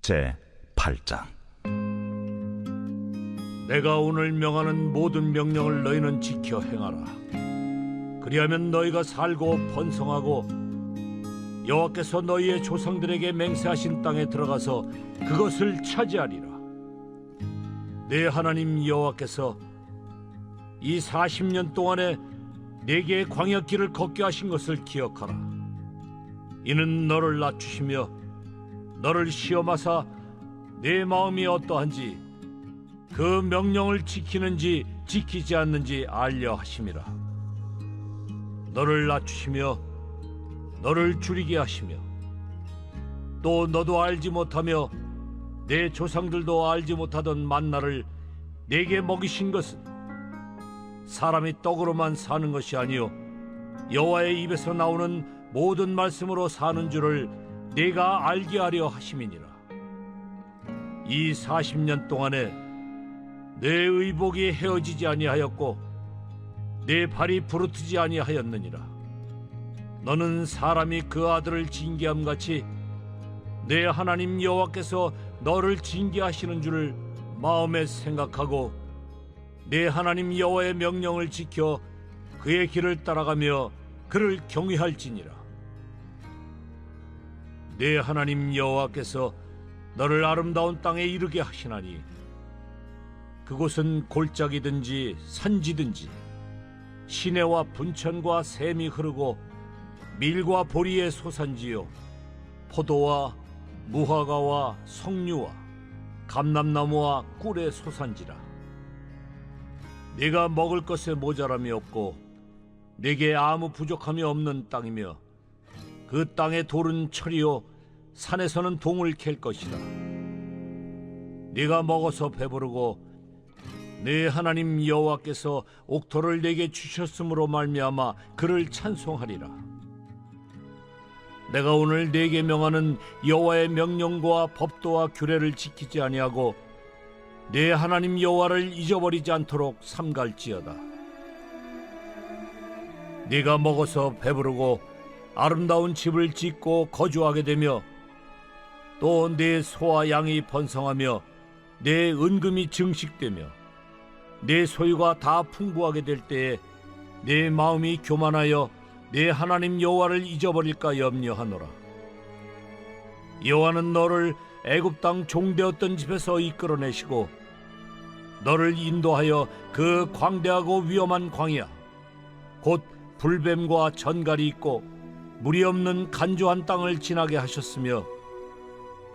제 8장. 내가 오늘 명하는 모든 명령을 너희는 지켜 행하라. 그리하면 너희가 살고 번성하고 여호와께서 너희의 조상들에게 맹세하신 땅에 들어가서 그것을 차지하리라. 내 하나님 여호와께서 이 40년 동안에 내게 광야길을 걷게 하신 것을 기억하라. 이는 너를 낮추시며 너를 시험하사 내 마음이 어떠한지 그 명령을 지키는지 지키지 않는지 알려 하심이라. 너를 낮추시며 너를 줄이게 하시며 또 너도 알지 못하며 내 조상들도 알지 못하던 만나를 내게 먹이신 것은 사람이 떡으로만 사는 것이 아니요 여호와의 입에서 나오는 모든 말씀으로 사는 줄을 내가 알게 하려 하심이니라. 이 40년 동안에 내 의복이 헤어지지 아니하였고 내 발이 부르트지 아니하였느니라. 너는 사람이 그 아들을 징계함 같이 내 하나님 여호와께서 너를 징계하시는 줄을 마음에 생각하고 내 하나님 여호와의 명령을 지켜 그의 길을 따라가며 그를 경외할지니라. 내 하나님 여호와께서 너를 아름다운 땅에 이르게 하시나니 그곳은 골짜기든지 산지든지 시내와 분천과 샘이 흐르고 밀과 보리의 소산지요 포도와 무화과와 석류와 감람나무와 꿀의 소산지라. 네가 먹을 것에 모자람이 없고 네게 아무 부족함이 없는 땅이며 그 땅의 돌은 철이요 산에서는 동을 캘 것이라. 네가 먹어서 배부르고 내 하나님 여호와께서 옥토를 내게 주셨으므로 말미암아 그를 찬송하리라. 내가 오늘 네게 명하는 여호와의 명령과 법도와 규례를 지키지 아니하고 내 하나님 여호와를 잊어버리지 않도록 삼갈지어다. 네가 먹어서 배부르고 아름다운 집을 짓고 거주하게 되며 또 내 소와 양이 번성하며 내 은금이 증식되며 내 소유가 다 풍부하게 될 때에 내 마음이 교만하여 내 하나님 여호와를 잊어버릴까 염려하노라. 여호와는 너를 애굽 땅 종되었던 집에서 이끌어내시고 너를 인도하여 그 광대하고 위험한 광야 곧 불뱀과 전갈이 있고 물이 없는 간조한 땅을 지나게 하셨으며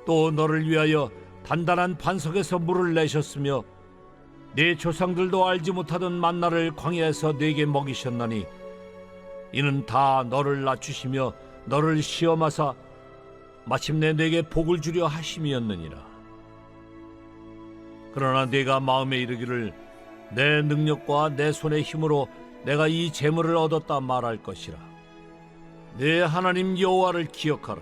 또 너를 위하여 단단한 반석에서 물을 내셨으며 내 조상들도 알지 못하던 만나를 광야에서 내게 먹이셨나니 이는 다 너를 낮추시며 너를 시험하사 마침내 내게 복을 주려 하심이었느니라. 그러나 네가 마음에 이르기를 내 능력과 내 손의 힘으로 내가 이 재물을 얻었다 말할 것이라. 내 하나님 여호와를 기억하라.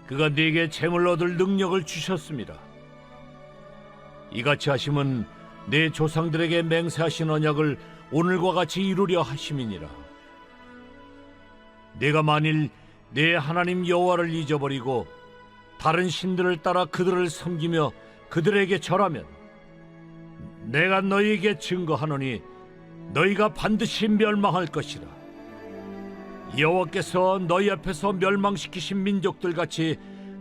그가 네게 재물 얻을 능력을 주셨습니다. 이같이 하심은 내 조상들에게 맹세하신 언약을 오늘과 같이 이루려 하심이니라. 네가 만일 내 하나님 여호와를 잊어버리고 다른 신들을 따라 그들을 섬기며 그들에게 절하면 내가 너희에게 증거하노니 너희가 반드시 멸망할 것이라. 여호와께서 너희 앞에서 멸망시키신 민족들 같이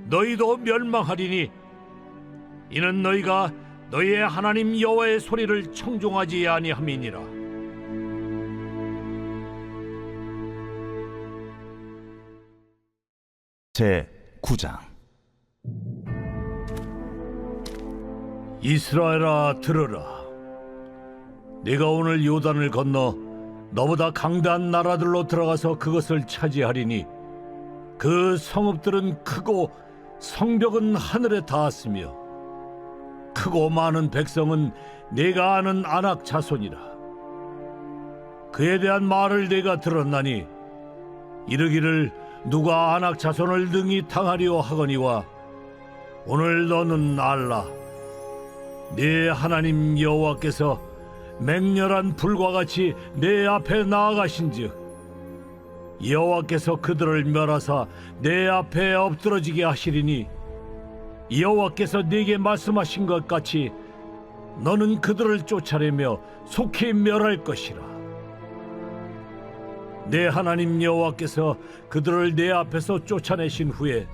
너희도 멸망하리니 이는 너희가 너희의 하나님 여호와의 소리를 청종하지 아니함이니라. 제 9장. 이스라엘아 들으라. 네가 오늘 요단을 건너 너보다 강대한 나라들로 들어가서 그것을 차지하리니 그 성읍들은 크고 성벽은 하늘에 닿았으며 크고 많은 백성은 네가 아는 아낙 자손이라. 그에 대한 말을 네가 들었나니 이르기를 누가 아낙 자손을 능히 당하리오 하거니와 오늘 너는 알라. 네 하나님 여호와께서 맹렬한 불과 같이 내 앞에 나아가신즉 여호와께서 그들을 멸하사 내 앞에 엎드러지게 하시리니 여호와께서 네게 말씀하신 것 같이 너는 그들을 쫓아내며 속히 멸할 것이라. 내 하나님 여호와께서 그들을 내 앞에서 쫓아내신 후에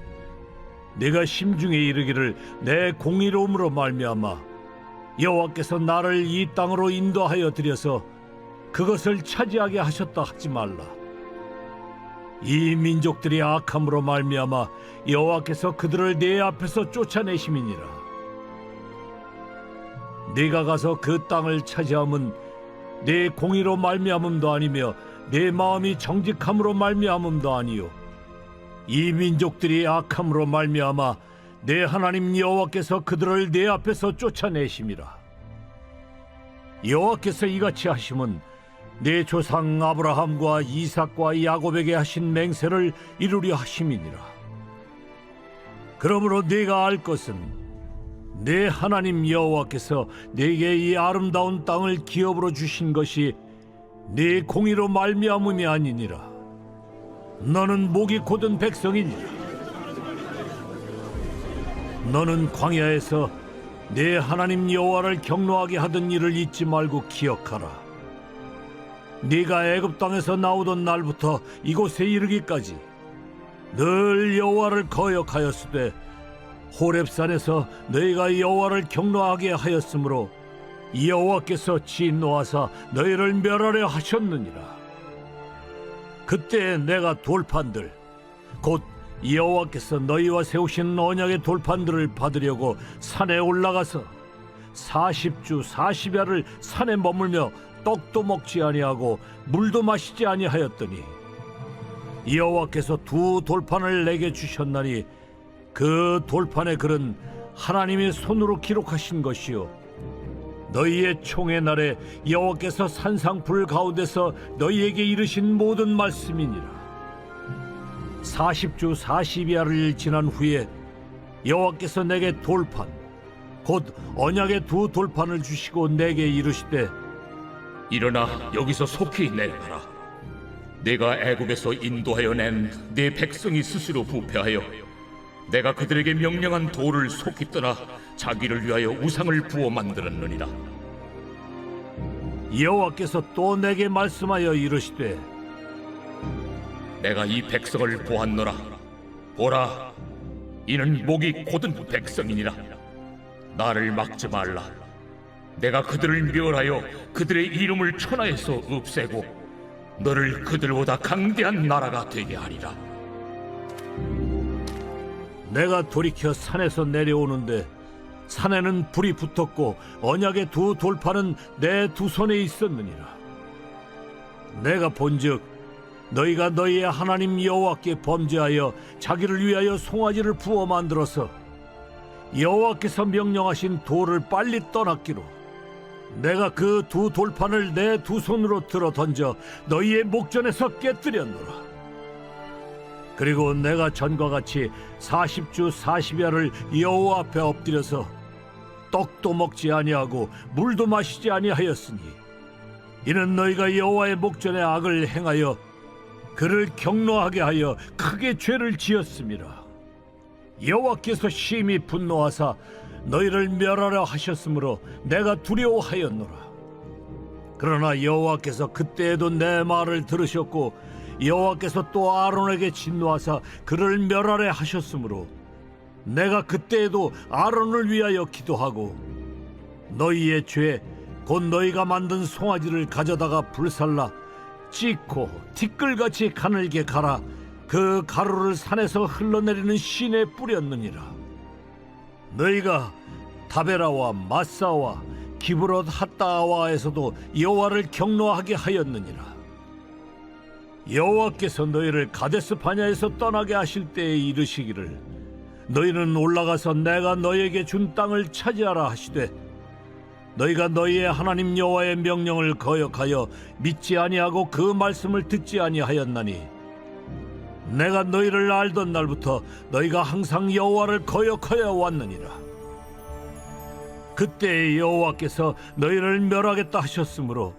내가 심중에 이르기를 내 공의로움으로 말미암아 여호와께서 나를 이 땅으로 인도하여 들여서 그것을 차지하게 하셨다 하지 말라. 이 민족들이 악함으로 말미암아 여호와께서 그들을 내 앞에서 쫓아내심이니라. 네가 가서 그 땅을 차지함은 내 공의로 말미암음도 아니며 내 마음이 정직함으로 말미암음도 아니요 이 민족들이 악함으로 말미암아 내 하나님 여호와께서 그들을 내 앞에서 쫓아내심이라. 여호와께서 이같이 하심은 내 조상 아브라함과 이삭과 야곱에게 하신 맹세를 이루려 하심이니라. 그러므로 네가 알 것은 내 하나님 여호와께서 네게 이 아름다운 땅을 기업으로 주신 것이 네 공의로 말미암음이 아니니라. 너는 목이 곧은 백성이니라. 너는 광야에서 내 하나님 여호와를 경노하게 하던 일을 잊지 말고 기억하라. 네가 애굽 땅에서 나오던 날부터 이곳에 이르기까지 늘 여호와를 거역하였으되 호렙산에서 너희가 여호와를 경노하게 하였으므로 여호와께서 진노하사 너희를 멸하려 하셨느니라. 그때 내가 돌판들 곧 여호와께서 너희와 세우신 언약의 돌판들을 받으려고 산에 올라가서 40주 40야를 산에 머물며 떡도 먹지 아니하고 물도 마시지 아니하였더니 여호와께서 두 돌판을 내게 주셨나니 그 돌판의 글은 하나님의 손으로 기록하신 것이요 너희의 총의 날에 여호와께서 산상불 가운데서 너희에게 이르신 모든 말씀이니라. 40주 40야를 지난 후에 여호와께서 내게 돌판 곧 언약의 두 돌판을 주시고 내게 이르시되 일어나 여기서 속히 내려가라. 내가 애굽에서 인도하여 낸 네 백성이 스스로 부패하여 내가 그들에게 명령한 돌을 속히 떠나 자기를 위하여 우상을 부어 만들었느니라. 여호와께서 또 내게 말씀하여 이르시되 내가 이 백성을 보았노라. 보라, 이는 목이 곧은 백성이니라. 나를 막지 말라. 내가 그들을 멸하여 그들의 이름을 천하에서 없애고 너를 그들보다 강대한 나라가 되게 하리라. 내가 돌이켜 산에서 내려오는데 산에는 불이 붙었고 언약의 두 돌판은 내 두 손에 있었느니라. 내가 본즉 너희가 너희의 하나님 여호와께 범죄하여 자기를 위하여 송아지를 부어 만들어서 여호와께서 명령하신 돌을 빨리 떠났기로 내가 그 두 돌판을 내 두 손으로 들어 던져 너희의 목전에서 깨뜨렸노라. 그리고 내가 전과 같이 40주 40야를 여호와 앞에 엎드려서 떡도 먹지 아니하고 물도 마시지 아니하였으니 이는 너희가 여호와의 목전에 악을 행하여 그를 경노하게 하여 크게 죄를 지었음이라. 여호와께서 심히 분노하사 너희를 멸하려 하셨으므로 내가 두려워하였노라. 그러나 여호와께서 그때에도 내 말을 들으셨고 여호와께서 또 아론에게 진노하사 그를 멸하려 하셨으므로 내가 그때에도 아론을 위하여 기도하고 너희의 죄 곧 너희가 만든 송아지를 가져다가 불살라 찢고 티끌같이 가늘게 갈아 그 가루를 산에서 흘러내리는 신에 뿌렸느니라. 너희가 다베라와 마사와 기브롯 핫다와에서도 여호와를 경노하게 하였느니라. 여호와께서 너희를 가데스 바냐에서 떠나게 하실 때에 이르시기를 너희는 올라가서 내가 너희에게 준 땅을 차지하라 하시되 너희가 너희의 하나님 여호와의 명령을 거역하여 믿지 아니하고 그 말씀을 듣지 아니하였나니 내가 너희를 알던 날부터 너희가 항상 여호와를 거역하여 왔느니라. 그때 여호와께서 너희를 멸하겠다 하셨으므로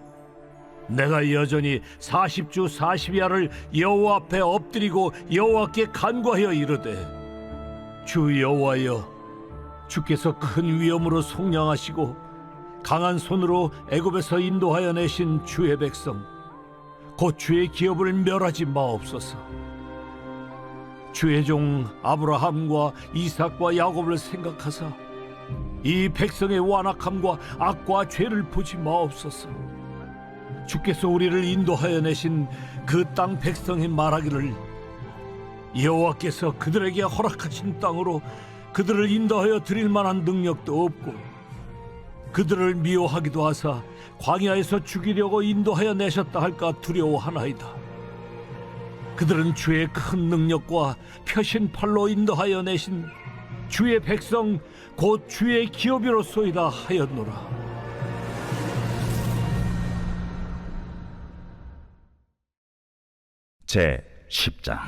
내가 여전히 40주 40야를 여호와 앞에 엎드리고 여호와께 간구하여 이르되 주 여호와여 주께서 큰 위엄으로 속량하시고 강한 손으로 애굽에서 인도하여 내신 주의 백성 곧 주의 기업을 멸하지 마옵소서. 주의 종 아브라함과 이삭과 야곱을 생각하사 이 백성의 완악함과 악과 죄를 보지 마옵소서. 주께서 우리를 인도하여 내신 그 땅 백성이 말하기를 여호와께서 그들에게 허락하신 땅으로 그들을 인도하여 드릴 만한 능력도 없고 그들을 미워하기도 하사 광야에서 죽이려고 인도하여 내셨다 할까 두려워하나이다. 그들은 주의 큰 능력과 펴신 팔로 인도하여 내신 주의 백성 곧 주의 기업이로소이다 하였노라. 제 10장.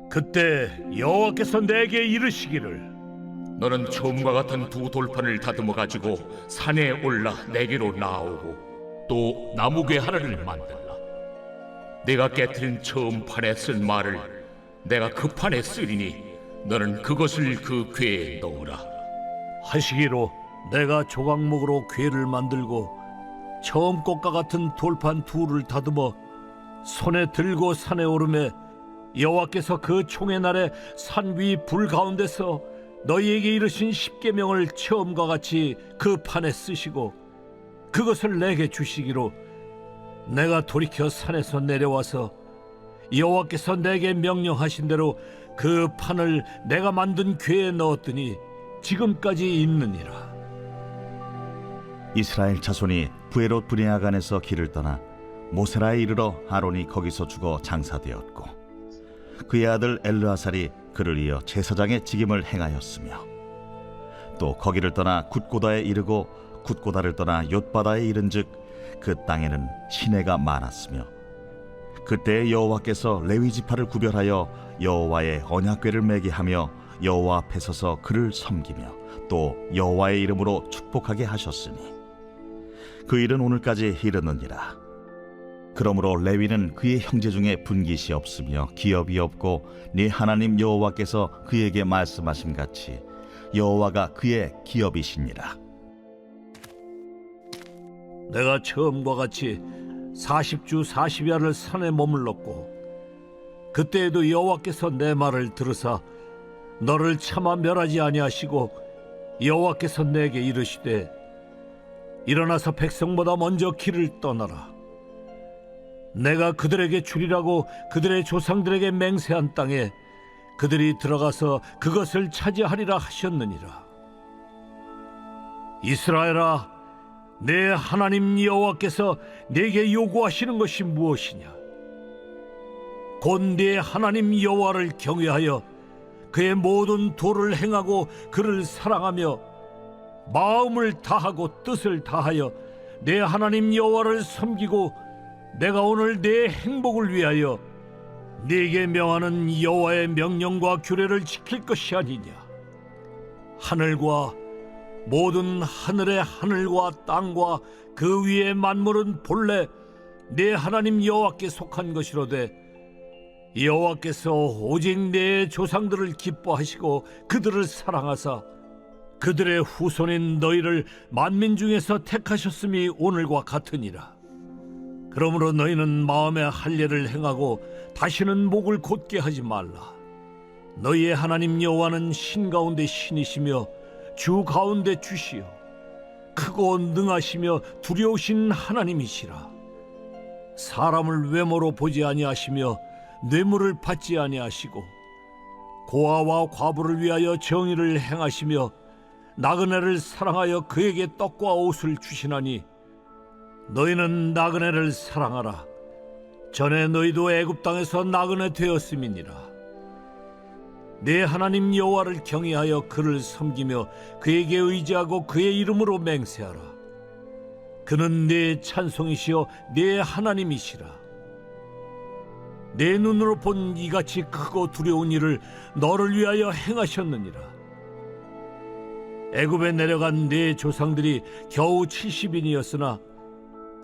그때 여호와께서 내게 이르시기를 너는 처음과 같은 두 돌판을 다듬어 가지고 산에 올라 내게로 나오고 또 나무괴 하나를 만들라. 내가 깨트린 처음 판에 쓴 말을 내가 그 판에 쓰리니 너는 그것을 그 궤에 넣으라. 하시기로 내가 조각목으로 궤를 만들고 처음 것과 같은 돌판 둘을 다듬어 손에 들고 산에 오르매 여호와께서 그 총의 날에 산 위 불 가운데서 너희에게 이르신 십계명을 처음과 같이 그 판에 쓰시고 그것을 내게 주시기로 내가 돌이켜 산에서 내려와서 여호와께서 내게 명령하신 대로 그 판을 내가 만든 궤에 넣었더니 지금까지 있느니라. 이스라엘 자손이 부에롯 브네아간에서 길을 떠나 모세라에 이르러 아론이 거기서 죽어 장사되었고 그의 아들 엘르아살이 그를 이어 제사장의 직임을 행하였으며 또 거기를 떠나 굿고다에 이르고 굿고다를 떠나 옅바다에 이른즉 그 땅에는 시내가 많았으며 그때 여호와께서 레위 지파를 구별하여 여호와의 언약궤를 매게 하며 여호와 앞에 서서 그를 섬기며 또 여호와의 이름으로 축복하게 하셨으니 그 일은 오늘까지 이르느니라. 그러므로 레위는 그의 형제 중에 분깃이 없으며 기업이 없고 네 하나님 여호와께서 그에게 말씀하신 같이 여호와가 그의 기업이시니라. 내가 처음과 같이 40주 40야를 산에 머물렀고 그때에도 여호와께서 내 말을 들으사 너를 차마 멸하지 아니하시고 여호와께서 내게 이르시되 일어나서 백성보다 먼저 길을 떠나라. 내가 그들에게 주리라고 그들의 조상들에게 맹세한 땅에 그들이 들어가서 그것을 차지하리라 하셨느니라. 이스라엘아, 내 하나님 여호와께서 내게 요구하시는 것이 무엇이냐? 곧 네 하나님 여호와를 경외하여 그의 모든 도를 행하고 그를 사랑하며 마음을 다하고 뜻을 다하여 내 하나님 여호와를 섬기고 내가 오늘 내 행복을 위하여 네게 명하는 여호와의 명령과 규례를 지킬 것이 아니냐? 하늘과 모든 하늘의 하늘과 땅과 그 위의 만물은 본래 내 하나님 여호와께 속한 것이로되 여호와께서 오직 내 조상들을 기뻐하시고 그들을 사랑하사 그들의 후손인 너희를 만민 중에서 택하셨음이 오늘과 같으니라. 그러므로 너희는 마음의 할례를 행하고 다시는 목을 곧게 하지 말라. 너희의 하나님 여호와는 신 가운데 신이시며 주 가운데 주시요 크고 능하시며 두려우신 하나님이시라. 사람을 외모로 보지 아니하시며 뇌물을 받지 아니하시고 고아와 과부를 위하여 정의를 행하시며 나그네를 사랑하여 그에게 떡과 옷을 주시나니 너희는 나그네를 사랑하라. 전에 너희도 애굽 땅에서 나그네 되었음이니라. 내 하나님 여호와를 경외하여 그를 섬기며 그에게 의지하고 그의 이름으로 맹세하라. 그는 내 찬송이시여 내 하나님이시라. 내 눈으로 본 이같이 크고 두려운 일을 너를 위하여 행하셨느니라. 애굽에 내려간 네 조상들이 겨우 70인이었으나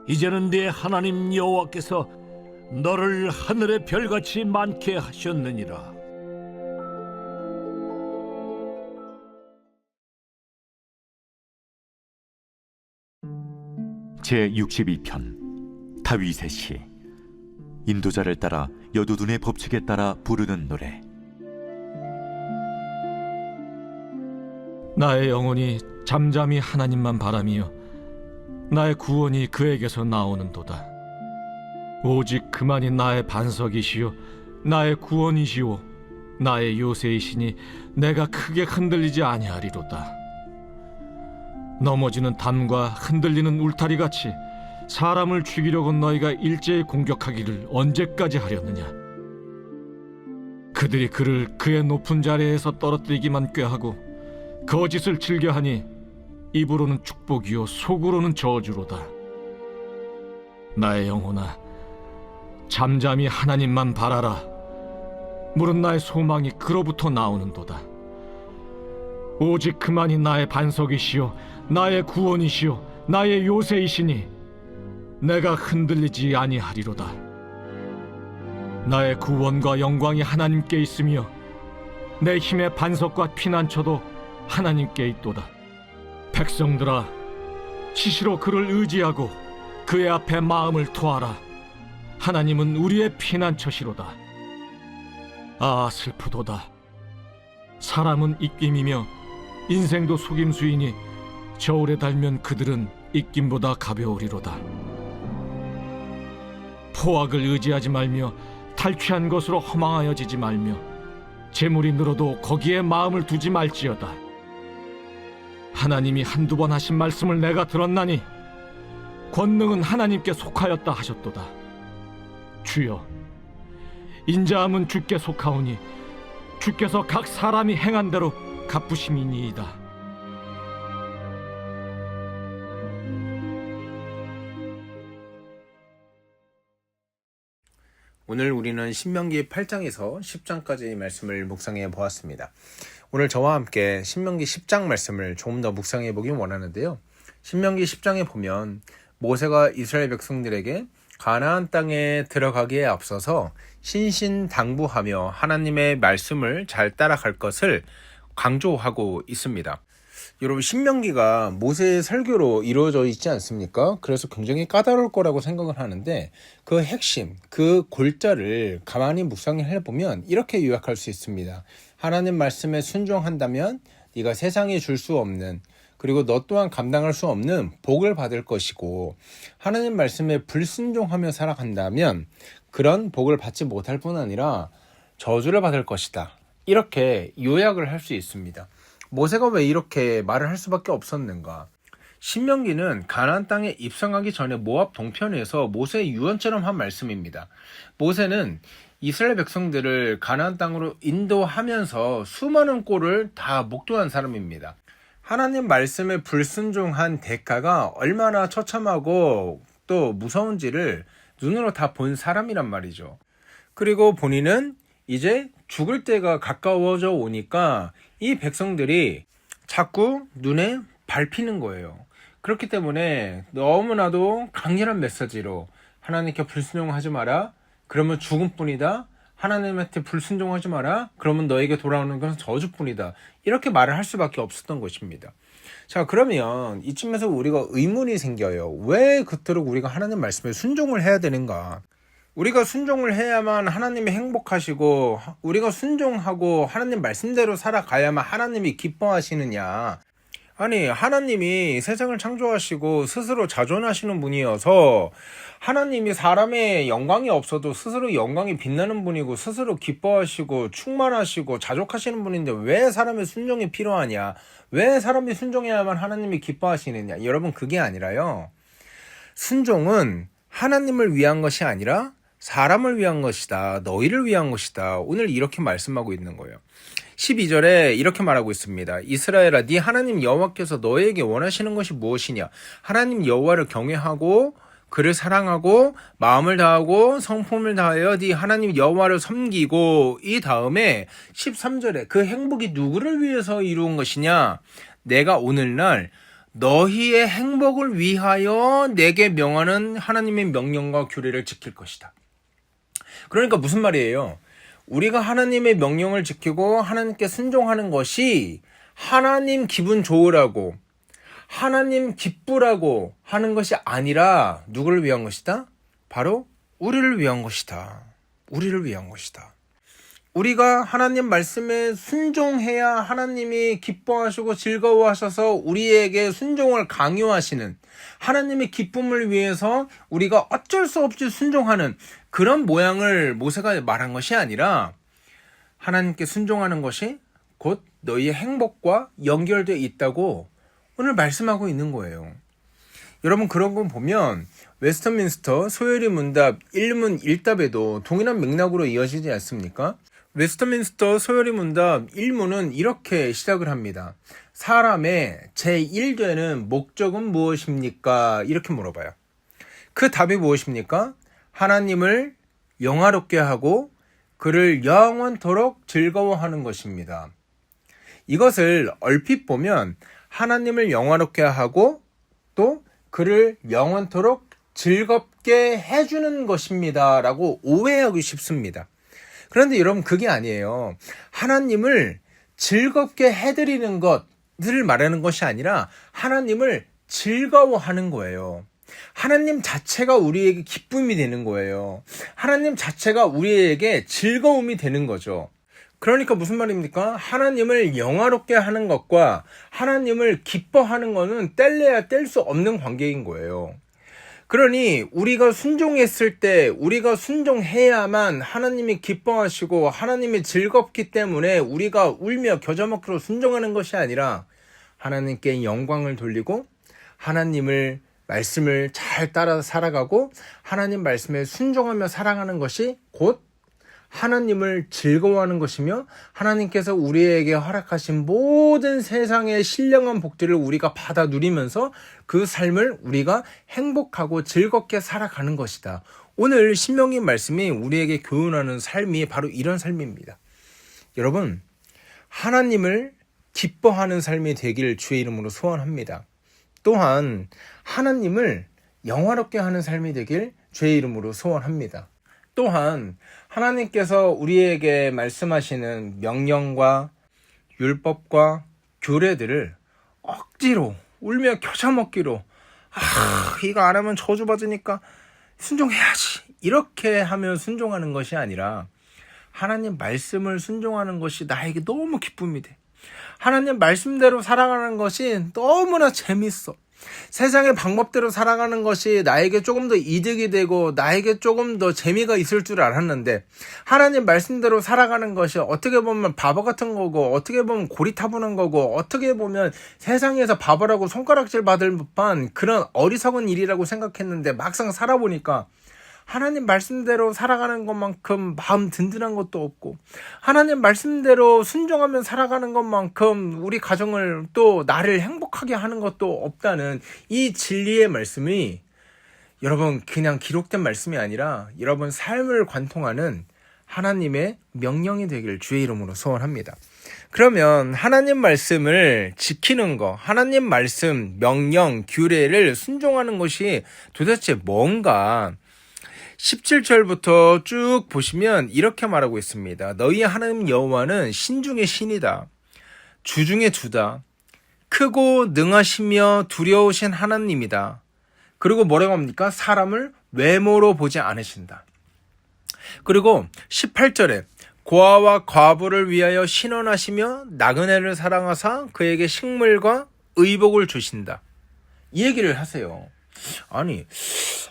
이제는 네 하나님 여호와께서 너를 하늘의 별같이 많게 하셨느니라. 제62편 다윗의 시. 인도자를 따라 여두둔의 법칙에 따라 부르는 노래. 나의 영혼이 잠잠히 하나님만 바라며 나의 구원이 그에게서 나오는도다. 오직 그만이 나의 반석이시요 나의 구원이시오 나의 요새이시니 내가 크게 흔들리지 아니하리로다. 넘어지는 담과 흔들리는 울타리같이 사람을 죽이려고 너희가 일제히 공격하기를 언제까지 하려느냐. 그들이 그를 그의 높은 자리에서 떨어뜨리기만 꾀하고 거짓을 즐겨하니 입으로는 축복이요 속으로는 저주로다. 나의 영혼아, 잠잠히 하나님만 바라라. 물은 나의 소망이 그로부터 나오는도다. 오직 그만이 나의 반석이시요 나의 구원이시요 나의 요새이시니 내가 흔들리지 아니하리로다. 나의 구원과 영광이 하나님께 있으며 내 힘의 반석과 피난처도 하나님께 있도다. 백성들아, 시시로 그를 의지하고 그의 앞에 마음을 토하라. 하나님은 우리의 피난처시로다. 아, 슬프도다. 사람은 입김이며 인생도 속임수이니 저울에 달면 그들은 입김보다 가벼우리로다. 포악을 의지하지 말며 탈취한 것으로 허망하여지지 말며 재물이 늘어도 거기에 마음을 두지 말지어다. 하나님이 한두 번 하신 말씀을 내가 들었나니 권능은 하나님께 속하였다 하셨도다. 주여, 인자함은 주께 속하오니 주께서 각 사람이 행한 대로 갚으심이니이다. 오늘 우리는 신명기 8장에서 10장까지의 말씀을 묵상해 보았습니다. 오늘 저와 함께 신명기 10장 말씀을 조금 더 묵상해 보길 원하는데요. 신명기 10장에 보면 모세가 이스라엘 백성들에게 가나안 땅에 들어가기에 앞서서 신신당부하며 하나님의 말씀을 잘 따라갈 것을 강조하고 있습니다. 여러분, 신명기가 모세의 설교로 이루어져 있지 않습니까? 그래서 굉장히 까다로울 거라고 생각을 하는데 그 핵심, 그 골자를 가만히 묵상을 해보면 이렇게 요약할 수 있습니다. 하나님 말씀에 순종한다면 네가 세상에 줄 수 없는, 그리고 너 또한 감당할 수 없는 복을 받을 것이고, 하나님 말씀에 불순종하며 살아간다면 그런 복을 받지 못할 뿐 아니라 저주를 받을 것이다. 이렇게 요약을 할 수 있습니다. 모세가 왜 이렇게 말을 할 수밖에 없었는가? 신명기는 가나안 땅에 입성하기 전에 모압 동편에서 모세의 유언처럼 한 말씀입니다. 모세는 이스라엘 백성들을 가나안 땅으로 인도하면서 수많은 꼴을 다 목도한 사람입니다. 하나님 말씀에 불순종한 대가가 얼마나 처참하고 또 무서운지를 눈으로 다 본 사람이란 말이죠. 그리고 본인은 이제 죽을 때가 가까워져 오니까 이 백성들이 자꾸 눈에 밟히는 거예요. 그렇기 때문에 너무나도 강렬한 메시지로 하나님께 불순종하지 마라. 그러면 죽음뿐이다. 하나님한테 불순종하지 마라. 그러면 너에게 돌아오는 것은 저주뿐이다. 이렇게 말을 할 수밖에 없었던 것입니다. 자, 그러면 이쯤에서 우리가 의문이 생겨요. 왜 그토록 우리가 하나님 말씀에 순종을 해야 되는가? 우리가 순종을 해야만 하나님이 행복하시고 우리가 순종하고 하나님 말씀대로 살아가야만 하나님이 기뻐하시느냐? 아니, 하나님이 세상을 창조하시고 스스로 자존하시는 분이어서 하나님이 사람의 영광이 없어도 스스로 영광이 빛나는 분이고 스스로 기뻐하시고 충만하시고 자족하시는 분인데 왜 사람의 순종이 필요하냐? 왜 사람이 순종해야만 하나님이 기뻐하시느냐? 여러분, 그게 아니라요. 순종은 하나님을 위한 것이 아니라 사람을 위한 것이다. 너희를 위한 것이다. 오늘 이렇게 말씀하고 있는 거예요. 12절에 이렇게 말하고 있습니다. 이스라엘아, 네 하나님 여호와께서 너에게 원하시는 것이 무엇이냐? 하나님 여호와를 경외하고 그를 사랑하고 마음을 다하고 성품을 다하여 네 하나님 여호와를 섬기고, 이 다음에 13절에 그 행복이 누구를 위해서 이루은 것이냐? 내가 오늘날 너희의 행복을 위하여 내게 명하는 하나님의 명령과 규례를 지킬 것이다. 그러니까 무슨 말이에요? 우리가 하나님의 명령을 지키고 하나님께 순종하는 것이 하나님 기분 좋으라고, 하나님 기쁘라고 하는 것이 아니라 누구를 위한 것이다? 바로 우리를 위한 것이다. 우리를 위한 것이다. 우리가 하나님 말씀에 순종해야 하나님이 기뻐하시고 즐거워하셔서 우리에게 순종을 강요하시는, 하나님의 기쁨을 위해서 우리가 어쩔 수 없이 순종하는 그런 모양을 모세가 말한 것이 아니라, 하나님께 순종하는 것이 곧 너희의 행복과 연결되어 있다고 오늘 말씀하고 있는 거예요. 여러분, 그런 거 보면 웨스터민스터 소요리 문답 1문 1답에도 동일한 맥락으로 이어지지 않습니까? 웨스터민스터 소요리 문답 1문은 이렇게 시작을 합니다. 사람의 제1되는 목적은 무엇입니까? 이렇게 물어봐요. 그 답이 무엇입니까? 하나님을 영화롭게 하고 그를 영원토록 즐거워하는 것입니다. 이것을 얼핏 보면 하나님을 영화롭게 하고 또 그를 영원토록 즐겁게 해주는 것입니다 라고 오해하기 쉽습니다. 그런데 여러분, 그게 아니에요. 하나님을 즐겁게 해드리는 것을 말하는 것이 아니라 하나님을 즐거워하는 거예요. 하나님 자체가 우리에게 기쁨이 되는 거예요. 하나님 자체가 우리에게 즐거움이 되는 거죠. 그러니까 무슨 말입니까? 하나님을 영화롭게 하는 것과 하나님을 기뻐하는 것은 뗄래야 뗄 수 없는 관계인 거예요. 그러니 우리가 순종했을 때, 우리가 순종해야만 하나님이 기뻐하시고 하나님이 즐겁기 때문에 우리가 울며 겨자 먹기로 순종하는 것이 아니라 하나님께 영광을 돌리고 하나님을 말씀을 잘 따라 살아가고 하나님 말씀에 순종하며 살아가는 것이 곧 하나님을 즐거워하는 것이며, 하나님께서 우리에게 허락하신 모든 세상의 신령한 복들을 우리가 받아 누리면서 그 삶을 우리가 행복하고 즐겁게 살아가는 것이다. 오늘 신명기 말씀이 우리에게 교훈하는 삶이 바로 이런 삶입니다. 여러분, 하나님을 기뻐하는 삶이 되기를 주의 이름으로 소원합니다. 또한 하나님을 영화롭게 하는 삶이 되길 주의 이름으로 소원합니다. 또한 하나님께서 우리에게 말씀하시는 명령과 율법과 규례들을 억지로 울며 겨자 먹기로, 이거 안 하면 저주받으니까 순종해야지, 이렇게 하며 순종하는 것이 아니라 하나님 말씀을 순종하는 것이 나에게 너무 기쁨이 돼. 하나님 말씀대로 살아가는 것이 너무나 재밌어. 세상의 방법대로 살아가는 것이 나에게 조금 더 이득이 되고 나에게 조금 더 재미가 있을 줄 알았는데, 하나님 말씀대로 살아가는 것이 어떻게 보면 바보 같은 거고, 어떻게 보면 고리타분한 거고, 어떻게 보면 세상에서 바보라고 손가락질 받을 법한 그런 어리석은 일이라고 생각했는데, 막상 살아보니까 하나님 말씀대로 살아가는 것만큼 마음 든든한 것도 없고, 하나님 말씀대로 순종하며 살아가는 것만큼 우리 가정을 또 나를 행복하게 하는 것도 없다는 이 진리의 말씀이 여러분 그냥 기록된 말씀이 아니라 여러분 삶을 관통하는 하나님의 명령이 되기를 주의 이름으로 소원합니다. 그러면 하나님 말씀을 지키는 것, 하나님 말씀, 명령, 규례를 순종하는 것이 도대체 뭔가? 17절부터 쭉 보시면 이렇게 말하고 있습니다. 너희 하나님 여호와는 신 중의 신이다. 주 중의 주다. 크고 능하시며 두려우신 하나님이다. 그리고 뭐라고 합니까? 사람을 외모로 보지 않으신다. 그리고 18절에 고아와 과부를 위하여 신원하시며 나그네를 사랑하사 그에게 식물과 의복을 주신다. 이 얘기를 하세요. 아니,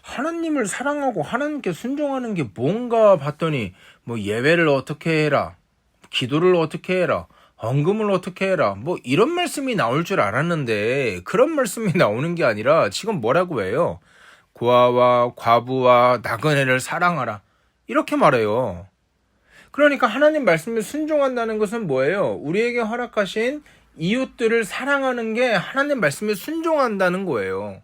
하나님을 사랑하고 하나님께 순종하는 게 뭔가 봤더니 뭐 예배를 어떻게 해라, 기도를 어떻게 해라, 헌금을 어떻게 해라, 뭐 이런 말씀이 나올 줄 알았는데 그런 말씀이 나오는 게 아니라 지금 뭐라고 해요? 고아와 과부와 나그네를 사랑하라, 이렇게 말해요. 그러니까 하나님 말씀에 순종한다는 것은 뭐예요? 우리에게 허락하신 이웃들을 사랑하는 게 하나님 말씀에 순종한다는 거예요.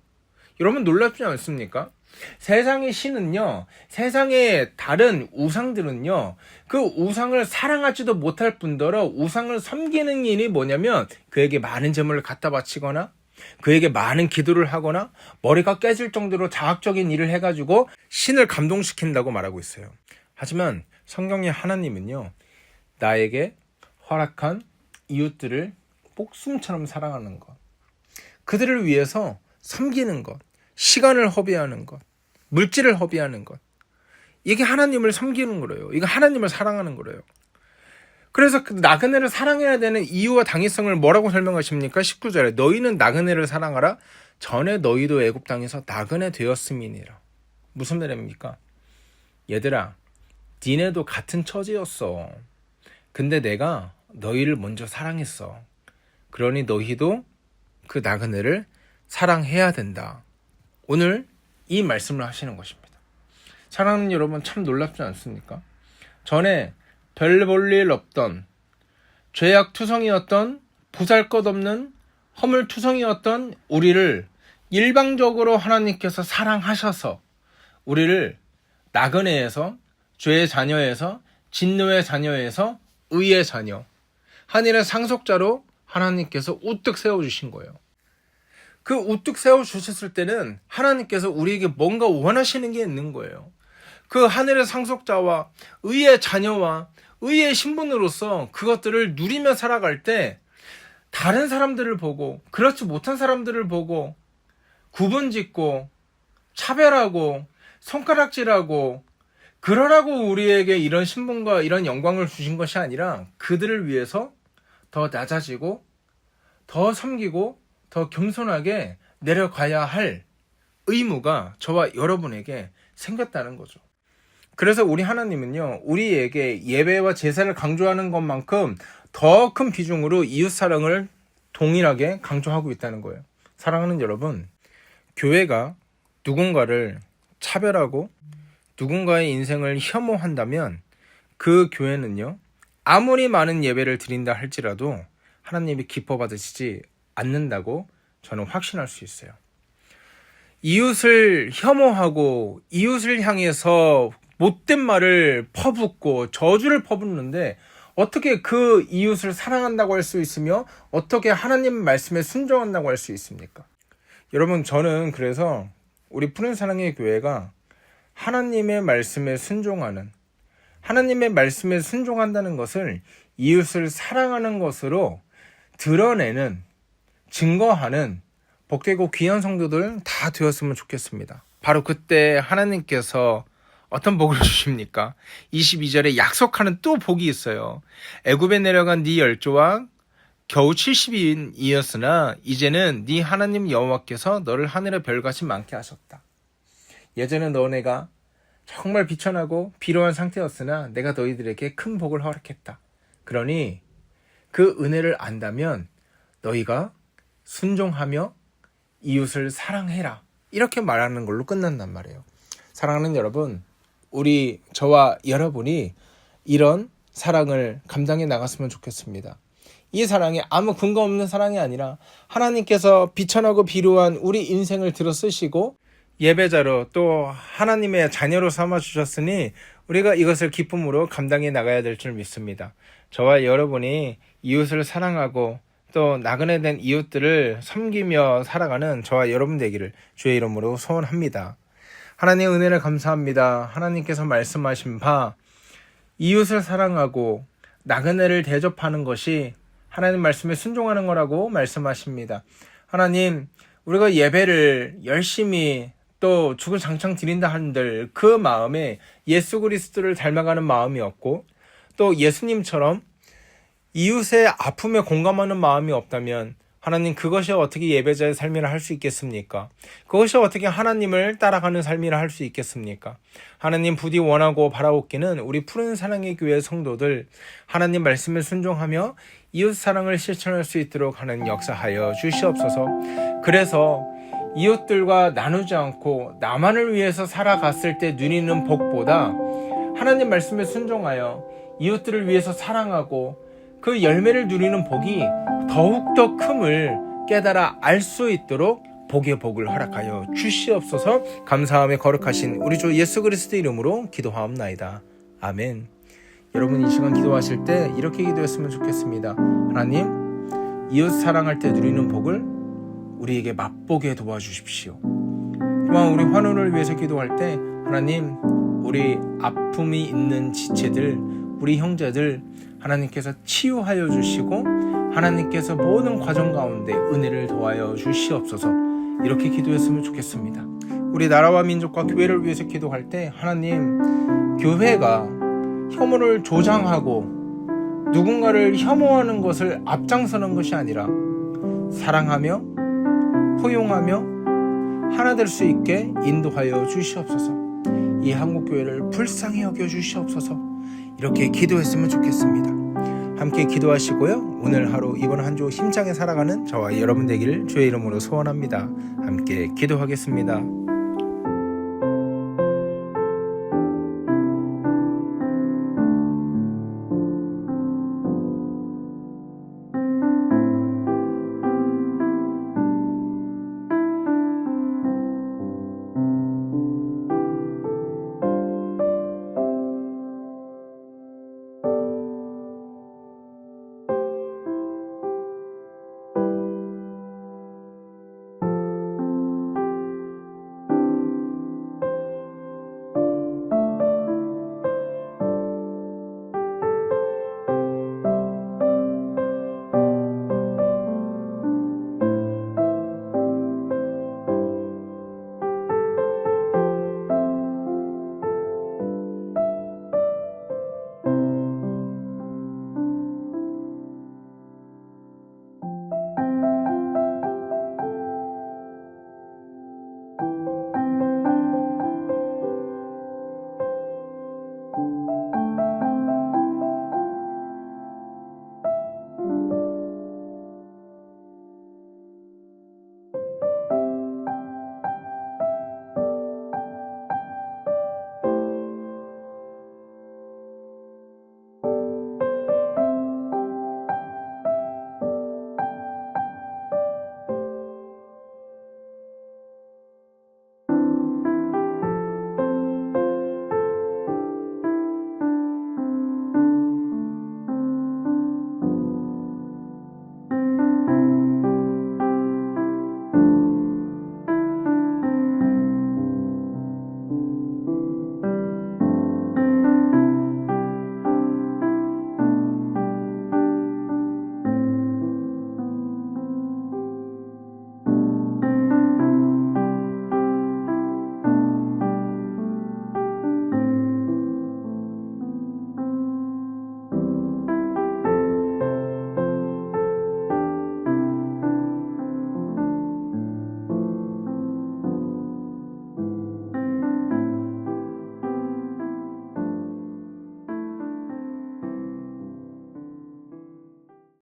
여러분 놀랍지 않습니까? 세상의 신은요, 세상의 다른 우상들은요, 그 우상을 사랑하지도 못할 뿐더러 우상을 섬기는 일이 뭐냐면 그에게 많은 재물을 갖다 바치거나 그에게 많은 기도를 하거나 머리가 깨질 정도로 자학적인 일을 해가지고 신을 감동시킨다고 말하고 있어요. 하지만 성경의 하나님은요, 나에게 허락한 이웃들을 목숨처럼 사랑하는 것, 그들을 위해서 섬기는 것, 시간을 허비하는 것, 물질을 허비하는 것, 이게 하나님을 섬기는 거래요. 이거 하나님을 사랑하는 거래요. 그래서 그 나그네를 사랑해야 되는 이유와 당위성을 뭐라고 설명하십니까? 19절에 너희는 나그네를 사랑하라. 전에 너희도 애굽 땅에서 나그네 되었음이니라. 무슨 말입니까? 얘들아, 니네도 같은 처지였어. 근데 내가 너희를 먼저 사랑했어. 그러니 너희도 그 나그네를 사랑해야 된다. 오늘 이 말씀을 하시는 것입니다. 사랑하는 여러분, 참 놀랍지 않습니까? 전에 별 볼 일 없던, 죄악투성이었던, 보잘것없는 허물투성이었던 우리를 일방적으로 하나님께서 사랑하셔서 우리를 나그네에서, 죄의 자녀에서, 진노의 자녀에서 의의 자녀, 하늘의 상속자로 하나님께서 우뚝 세워주신 거예요. 그 우뚝 세워주셨을 때는 하나님께서 우리에게 뭔가 원하시는 게 있는 거예요. 그 하늘의 상속자와 의의 자녀와 의의 신분으로서 그것들을 누리며 살아갈 때 다른 사람들을 보고, 그렇지 못한 사람들을 보고 구분짓고 차별하고 손가락질하고 그러라고 우리에게 이런 신분과 이런 영광을 주신 것이 아니라 그들을 위해서 더 낮아지고 더 섬기고 더 겸손하게 내려가야 할 의무가 저와 여러분에게 생겼다는 거죠. 그래서 우리 하나님은요, 우리에게 예배와 제사를 강조하는 것만큼 더 큰 비중으로 이웃사랑을 동일하게 강조하고 있다는 거예요. 사랑하는 여러분, 교회가 누군가를 차별하고 누군가의 인생을 혐오한다면 그 교회는요, 아무리 많은 예배를 드린다 할지라도 하나님이 기뻐 받으시지 않는다고 저는 확신할 수 있어요. 이웃을 혐오하고 이웃을 향해서 못된 말을 퍼붓고 저주를 퍼붓는데 어떻게 그 이웃을 사랑한다고 할 수 있으며 어떻게 하나님 말씀에 순종한다고 할 수 있습니까? 여러분, 저는 그래서 우리 푸른 사랑의 교회가 하나님의 말씀에 순종하는, 하나님의 말씀에 순종한다는 것을 이웃을 사랑하는 것으로 드러내는, 증거하는 복되고 귀한 성도들 다 되었으면 좋겠습니다. 바로 그때 하나님께서 어떤 복을 주십니까? 22절에 약속하는 또 복이 있어요. 애굽에 내려간 네 열조와 겨우 70인이었으나 이제는 네 하나님 여호와께서 너를 하늘의 별같이 많게 하셨다. 예전에 너네가 정말 비천하고 비로한 상태였으나 내가 너희들에게 큰 복을 허락했다. 그러니 그 은혜를 안다면 너희가 순종하며 이웃을 사랑해라. 이렇게 말하는 걸로 끝난단 말이에요. 사랑하는 여러분, 저와 여러분이 이런 사랑을 감당해 나갔으면 좋겠습니다. 이 사랑이 아무 근거 없는 사랑이 아니라 하나님께서 비천하고 비루한 우리 인생을 들어 쓰시고 예배자로 또 하나님의 자녀로 삼아주셨으니 우리가 이것을 기쁨으로 감당해 나가야 될 줄 믿습니다. 저와 여러분이 이웃을 사랑하고 또 나그네 된 이웃들을 섬기며 살아가는 저와 여러분 되기를 주의 이름으로 소원합니다. 하나님의 은혜를 감사합니다. 하나님께서 말씀하신 바 이웃을 사랑하고 나그네를 대접하는 것이 하나님 말씀에 순종하는 거라고 말씀하십니다. 하나님, 우리가 예배를 열심히 또 주구장창 드린다 한들 그 마음에 예수 그리스도를 닮아가는 마음이었고 또 예수님처럼 이웃의 아픔에 공감하는 마음이 없다면 하나님, 그것이 어떻게 예배자의 삶이라 할 수 있겠습니까? 그것이 어떻게 하나님을 따라가는 삶이라 할 수 있겠습니까? 하나님, 부디 원하고 바라옵기는 우리 푸른 사랑의 교회 성도들 하나님 말씀에 순종하며 이웃 사랑을 실천할 수 있도록 하는 역사하여 주시옵소서. 그래서 이웃들과 나누지 않고 나만을 위해서 살아갔을 때 누리는 복보다 하나님 말씀에 순종하여 이웃들을 위해서 사랑하고 그 열매를 누리는 복이 더욱더 큼을 깨달아 알 수 있도록 복의 복을 허락하여 주시옵소서. 감사함에 거룩하신 우리 주 예수 그리스도 이름으로 기도하옵나이다. 아멘. 여러분, 이 시간 기도하실 때 이렇게 기도했으면 좋겠습니다. 하나님, 이웃 사랑할 때 누리는 복을 우리에게 맛보게 도와주십시오. 또한 우리 환우를 위해서 기도할 때 하나님, 우리 아픔이 있는 지체들, 우리 형제들 하나님께서 치유하여 주시고 하나님께서 모든 과정 가운데 은혜를 더하여 주시옵소서. 이렇게 기도했으면 좋겠습니다. 우리 나라와 민족과 교회를 위해서 기도할 때 하나님, 교회가 혐오를 조장하고 누군가를 혐오하는 것을 앞장서는 것이 아니라 사랑하며 포용하며 하나 될 수 있게 인도하여 주시옵소서. 이 한국교회를 불쌍히 여겨 주시옵소서. 이렇게 기도했으면 좋겠습니다. 함께 기도하시고요. 오늘 하루 이번 한 주 힘차게 살아가는 저와 여러분 되기를 주의 이름으로 소원합니다. 함께 기도하겠습니다.